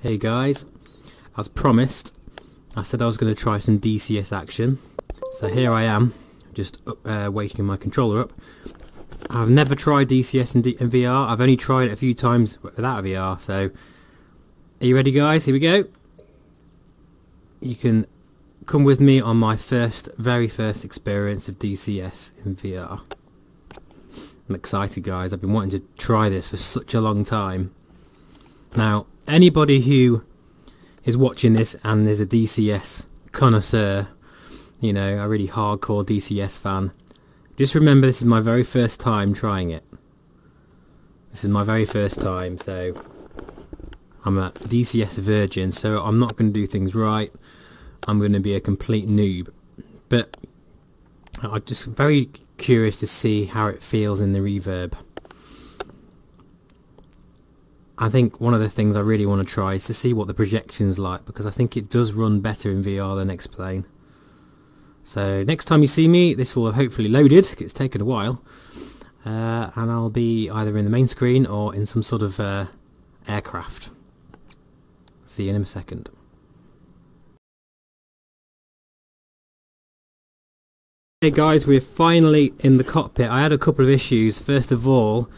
Hey guys, as promised, I said I was going to try some DCS action. So here I am, just waking my controller up. I've never tried DCS in VR. I've only tried it a few times without a VR. So, are you ready, guys? Here we go. You can come with me on my very first experience of DCS in VR. I'm excited, guys. I've been wanting to try this for such a long time. Now, anybody who is watching this and is a DCS connoisseur, you know, a really hardcore DCS fan, just remember this is my very first time trying it. This is my very first time, so I'm a DCS virgin, so I'm not going to do things right. I'm going to be a complete noob. But I'm just very curious to see how it feels in the reverb. I think one of the things I really want to try is to see what the projection's like, because I think it does run better in VR than X-Plane. So next time you see me, this will have hopefully loaded. It's taken a while, and I'll be either in the main screen or in some sort of aircraft. See you in a second. Hey guys, we're finally in the cockpit. I had a couple of issues. First of all,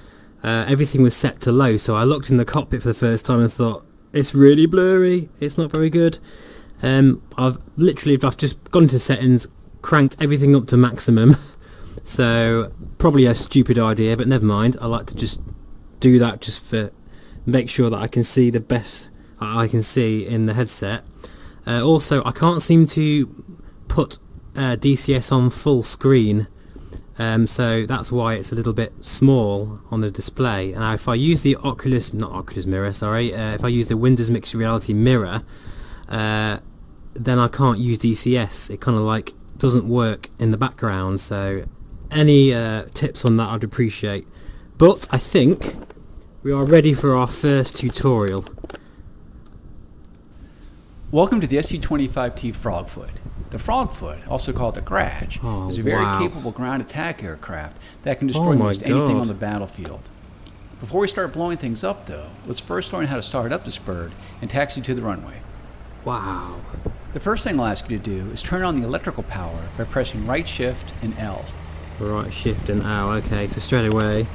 everything was set to low, so I looked in the cockpit for the first time and thought, it's really blurry, it's not very good. I've just gone into settings, cranked everything up to maximum. So probably a stupid idea, but never mind. I like to just do that just for make sure that I can see the best I can see in the headset. Also, I can't seem to put DCS on full screen, so that's why it's a little bit small on the display. And if I use the if I use the Windows Mixed Reality mirror, then I can't use DCS. It kind of like doesn't work in the background. So any tips on that I'd appreciate. But I think we are ready for our first tutorial. Welcome to the SU-25T Frogfoot. The Frogfoot, also called the Grudge, is a very capable ground attack aircraft that can destroy almost anything on the battlefield. Before we start blowing things up though, let's first learn how to start up this bird and taxi to the runway. Wow. The first thing I'll ask you to do is turn on the electrical power by pressing right shift and L. Right shift and L, okay, so straight away.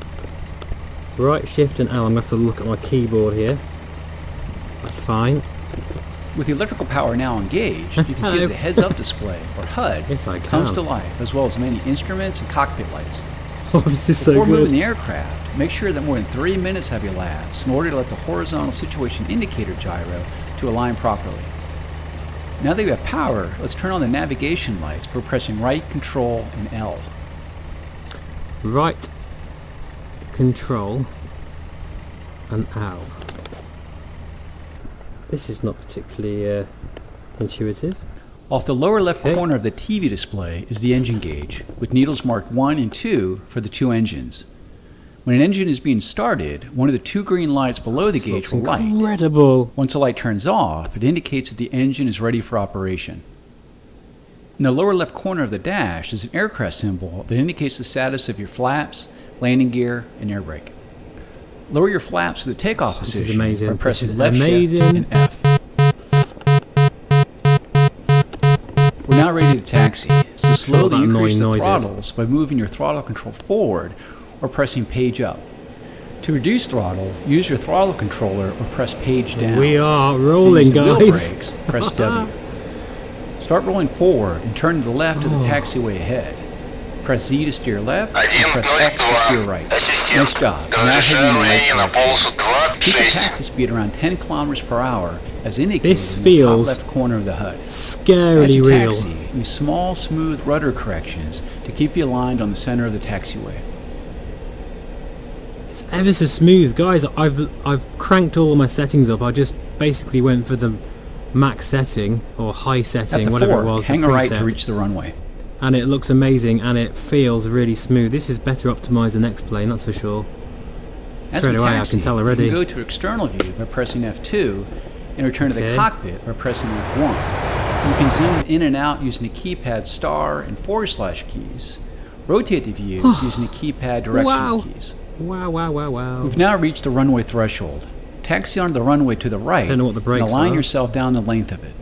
Right shift and L, I'm going to have to look at my keyboard here. That's fine. With the electrical power now engaged, you can see that the heads-up display, or HUD, comes to life, as well as many instruments and cockpit lights. Oh, this is so good. Before moving the aircraft, make sure that more than 3 minutes have elapsed in order to let the horizontal situation indicator gyro to align properly. Now that you have power, let's turn on the navigation lights by pressing right, control, and L. Right, control, and L. This is not particularly intuitive. Off the lower left corner of the TV display is the engine gauge, with needles marked 1 and 2 for the 2 engines. When an engine is being started, one of the 2 green lights below the gauge will light. Incredible. Once the light turns off, it indicates that the engine is ready for operation. In the lower left corner of the dash is an aircraft symbol that indicates the status of your flaps, landing gear, and air brake. Lower your flaps to the takeoff position by pressing left shift and F. We're now ready to taxi, so slowly increase the throttles by moving your throttle control forward or pressing page up. To reduce throttle, use your throttle controller or press page down. We are rolling, guys. Wheel brakes, press W. Start rolling forward and turn to the left of the taxiway ahead. Press Z to steer left, and press X to steer right. Nice job. Now heading in the right direction. Keep the taxi speed around 10 kilometers per hour, as indicated in the top left corner of the HUD. Scarily as you real. taxi, use small, smooth rudder corrections to keep you aligned on the center of the taxiway. It's ever so smooth, guys. I've cranked all my settings up. I just basically went for the max setting or high setting, whatever it was. Hang a right to reach the runway. And it looks amazing and it feels really smooth. This is better optimized than X-Plane, that's for sure. Straight away, I can tell already. You can go to external view by pressing F2 and return to the cockpit by pressing F1. You can zoom in and out using the keypad star and / keys. Rotate the views using the keypad directional keys. Wow. We've now reached the runway threshold. taxi onto the runway to the right Don't know what the brakes and align are. yourself down the length of it.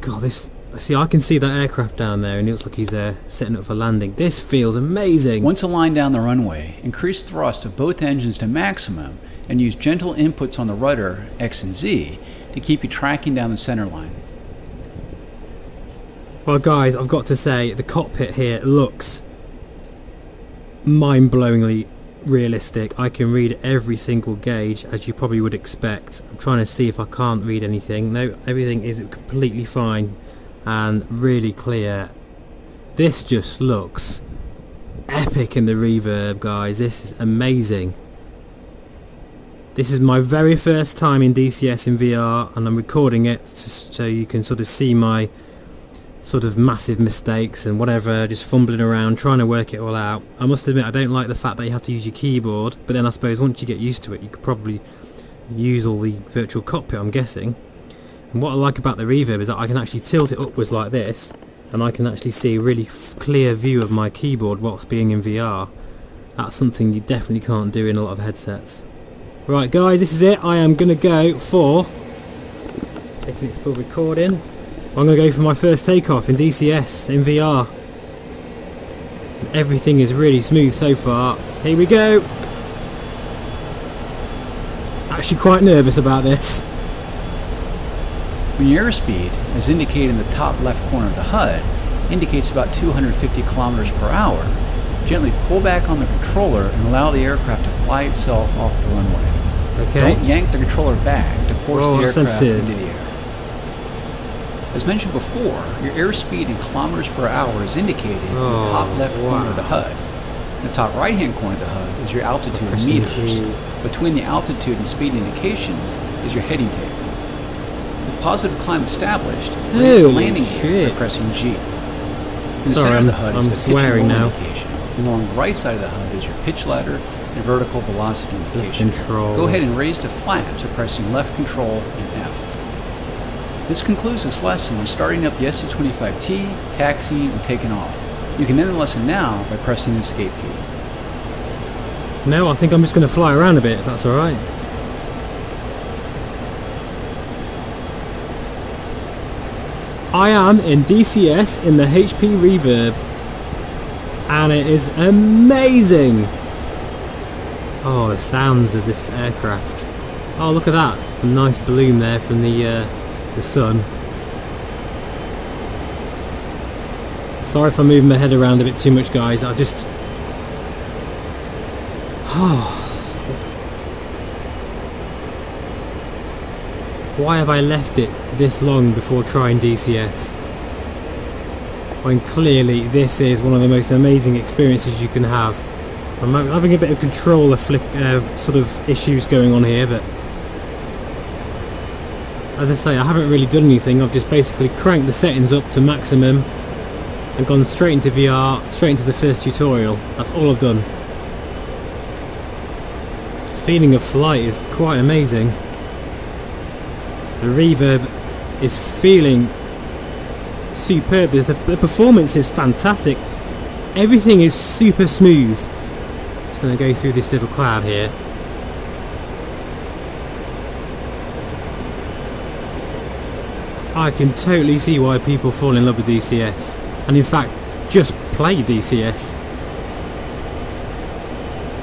God, this... See, I can see that aircraft down there and it looks like he's setting up for landing. This feels amazing. Once aligned down the runway, increase thrust of both engines to maximum and use gentle inputs on the rudder, X and Z, to keep you tracking down the center line. Well guys, I've got to say, the cockpit here looks mind-blowingly realistic. I can read every single gauge, as you probably would expect. I'm trying to see if I can't read anything. No, everything is completely fine and really clear. This just looks epic in the reverb, guys. This is amazing. This is my very first time in DCS in VR, and I'm recording it so you can sort of see my sort of massive mistakes and whatever, just fumbling around trying to work it all out. I must admit, I don't like the fact that you have to use your keyboard, but then I suppose once you get used to it you could probably use all the virtual cockpit, I'm guessing. And what I like about the reverb is that I can actually tilt it upwards like this, and I can actually see a really clear view of my keyboard whilst being in VR. That's something you definitely can't do in a lot of headsets. Right guys, this is it. I am going to go for... Checking it's still recording. I'm going to go for my first takeoff in DCS, in VR. Everything is really smooth so far. Here we go! Actually quite nervous about this. When your airspeed, as indicated in the top left corner of the HUD, indicates about 250 kilometers per hour, gently pull back on the controller and allow the aircraft to fly itself off the runway. Okay. Don't yank the controller back to force the aircraft into the air. As mentioned before, your airspeed in kilometers per hour is indicated in the top left corner of the HUD. In the top right hand corner of the HUD is your altitude in meters. Between the altitude and speed indications is your heading table. With positive climb established, raise the landing gear by pressing G. In the center of the HUD is the pitch and roll indication. And along the right side of the HUD is your pitch ladder and vertical velocity indication. Go ahead and raise to flaps by pressing left control and F. This concludes this lesson on starting up the SU-25T, taxiing, and taking off. You can end the lesson now by pressing the escape key. No, I think I'm just going to fly around a bit, if that's alright. I am in DCS in the HP REVERB, and it is amazing! Oh, the sounds of this aircraft. Oh, look at that. Some nice bloom there from the sun. Sorry if I'm moving my head around a bit too much, guys. I just... Why have I left it this long before trying DCS? When clearly this is one of the most amazing experiences you can have. I'm having a bit of controller sort of issues going on here, but as I say, I haven't really done anything. I've just basically cranked the settings up to maximum and gone straight into VR, straight into the first tutorial. That's all I've done. The feeling of flight is quite amazing. The reverb is feeling superb. The performance is fantastic. Everything is super smooth. Just going to go through this little cloud here. I can totally see why people fall in love with DCS, and in fact just play DCS.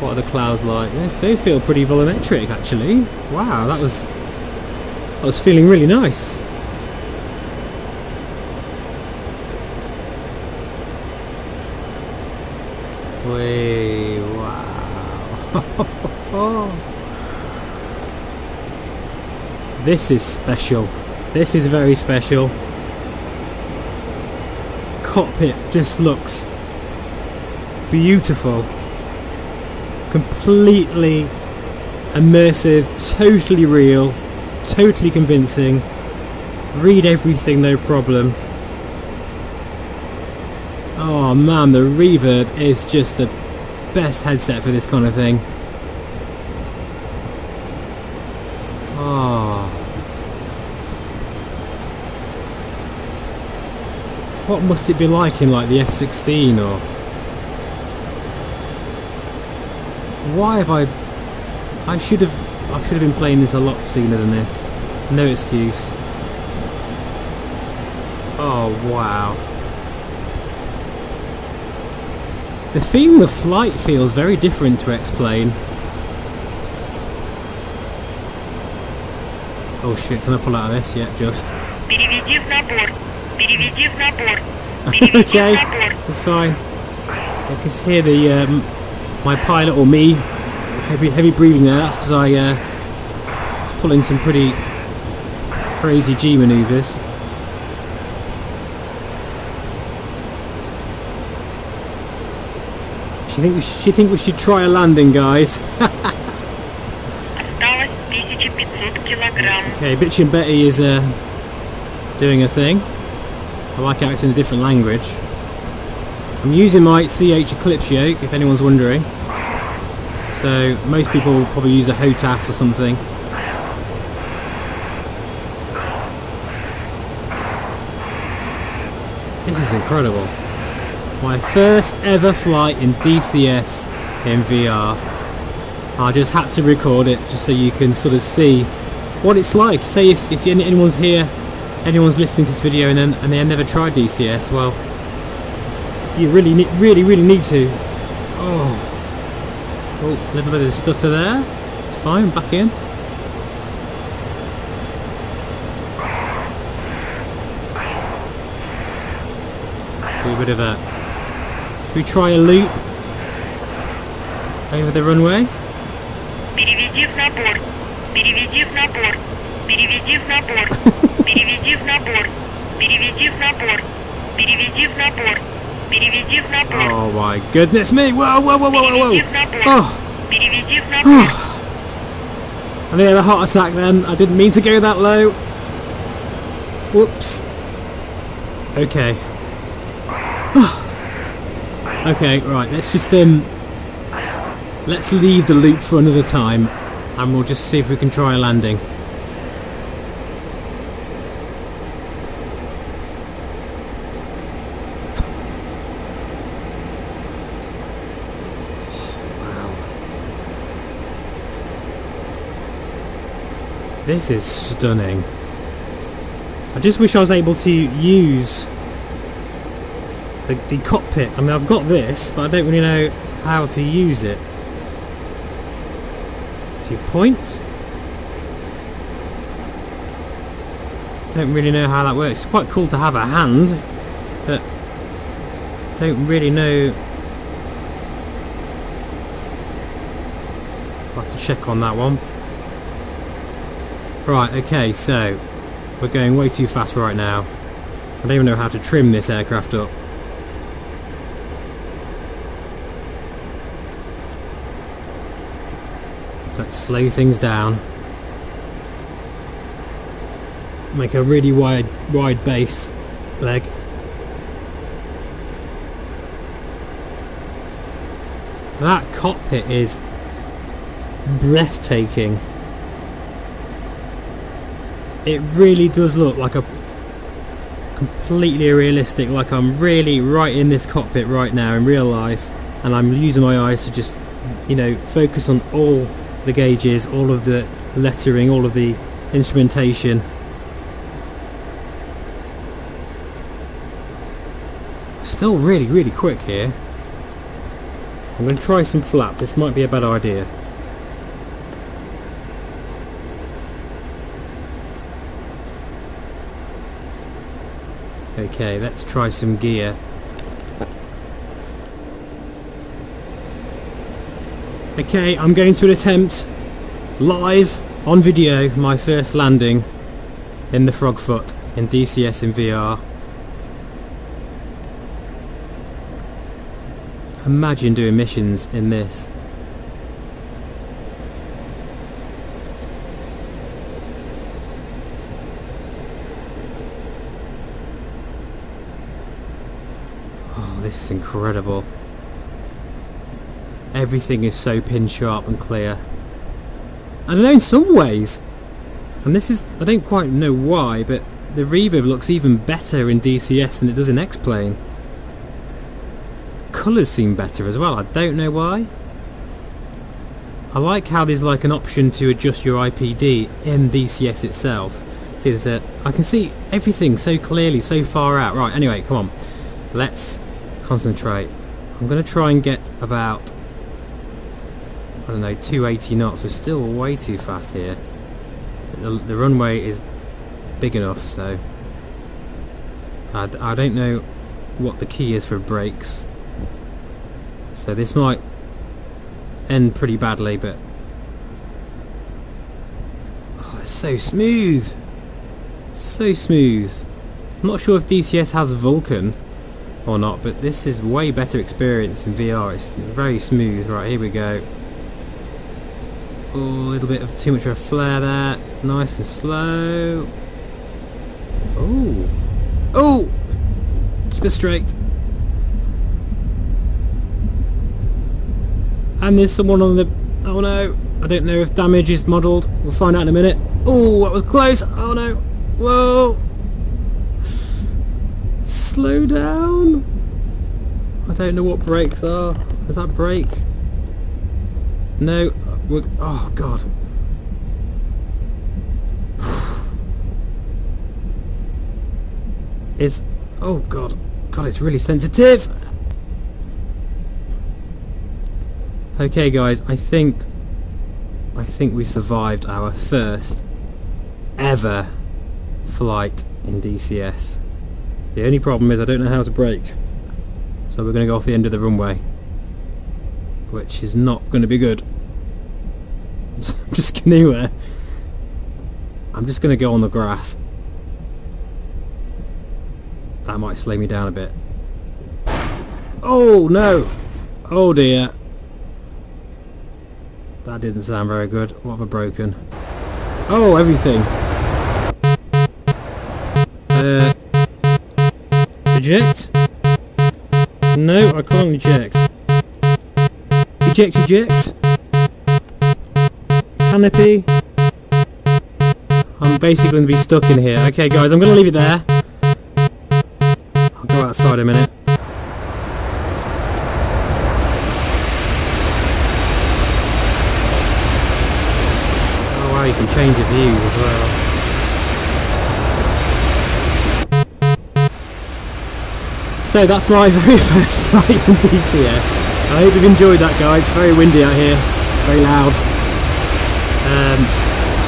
What are the clouds like? They feel pretty volumetric actually. Wow, that was feeling really nice. Way, wow. This is special. This is very special. Cockpit just looks beautiful. Completely immersive, totally real, totally convincing. Read everything, no problem. Oh man, the reverb is just the best headset for this kind of thing. Oh. What must it be like in like the F-16 or... Why have I should have been playing this a lot sooner than this. No excuse. Oh wow. The feeling of flight feels very different to X-Plane. Oh shit, can I pull out of this? Yeah, just. Okay, that's fine. I can hear the my pilot or me heavy breathing there. That's because I pulling some pretty crazy G manoeuvres. She think we should try a landing, guys. Okay, Bitch and Betty is doing a thing. I like how it's in a different language. I'm using my CH Eclipse yoke, if anyone's wondering. So most people probably use a HOTAS or something. This is incredible. My first ever flight in DCS in VR. I just had to record it just so you can sort of see what it's like. Say if anyone's here, anyone's listening to this video and they have never tried DCS, well, you really need to. Oh, a little bit of stutter there. It's fine. Back in. Do a bit of a. Should we try a loop over the runway? Переведи в набор. Переведи в набор. Переведи в набор. Переведи в набор. Переведи в набор. Переведи в набор. Переведи в набор. Oh my goodness me! Whoa, whoa, whoa, whoa, whoa! Переведи в набор. Oh! Переведи в набор. I think I had a heart attack then. I didn't mean to go that low. Whoops. Okay. Okay, right. Let's just let's leave the loop for another time, and we'll just see if we can try a landing. This is stunning. I just wish I was able to use the cockpit. I mean, I've got this, but I don't really know how to use it. Do you point? Don't really know how that works. It's quite cool to have a hand, but don't really know. I'll have to check on that one. Right, okay, so we're going way too fast right now. I don't even know how to trim this aircraft up. So let's slow things down. Make a really wide base leg. That cockpit is breathtaking. It really does look like a completely realistic, like I'm really right in this cockpit right now in real life, and I'm using my eyes to just, you know, focus on all the gauges, all of the lettering, all of the instrumentation. Still really quick here. I'm going to try some flap. This might be a bad idea. Okay, let's try some gear. Okay, I'm going to attempt live on video my first landing in the Frogfoot in DCS in VR. Imagine doing missions in this. This is incredible. Everything is so pin sharp and clear. And I know in some ways, and this is, I don't quite know why, but the reverb looks even better in DCS than it does in X-Plane. Colours seem better as well, I don't know why. I like how there's like an option to adjust your IPD in DCS itself. See, there's I can see everything so clearly, so far out. Right, anyway, come on. Let's concentrate. I'm going to try and get about, I don't know, 280 knots. We're still way too fast here. The runway is big enough, so I don't know what the key is for brakes. So this might end pretty badly, but oh, it's so smooth. So smooth. I'm not sure if DCS has Vulcan or not, but this is way better experience in VR. It's very smooth. Right, here we go. Oh, a little bit of too much of a flare there. Nice and slow. Oh. Oh! Keep it straight. And there's someone on the... Oh no. I don't know if damage is modelled. We'll find out in a minute. Oh, that was close. Oh no. Whoa. Slow down. I don't know what brakes are. Is that brake? No. Oh god. It's... Oh god. God, it's really sensitive. Okay guys, I think we survived our first ever flight in DCS. The only problem is I don't know how to brake, so we're going to go off the end of the runway, which is not going to be good. So I'm just going to go on the grass. That might slow me down a bit. Oh no! Oh dear. That didn't sound very good. What have I broken? Oh, everything. Eject? No, I can't eject. Eject, eject. Canopy. I'm basically going to be stuck in here. Okay guys, I'm going to leave it there. I'll go outside a minute. You can change the views as well. So that's my very first flight in DCS. I hope you've enjoyed that, guys. It's very windy out here, very loud.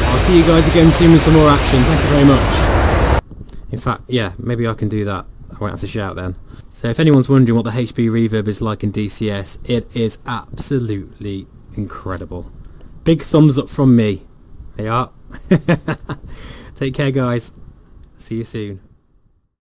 I'll see you guys again soon with some more action. Thank you very much. In fact, yeah, maybe I can do that. I won't have to shout then. So if anyone's wondering what the HP REVERB is like in DCS, it is absolutely incredible. Big thumbs up from me. They are. Take care guys. See you soon.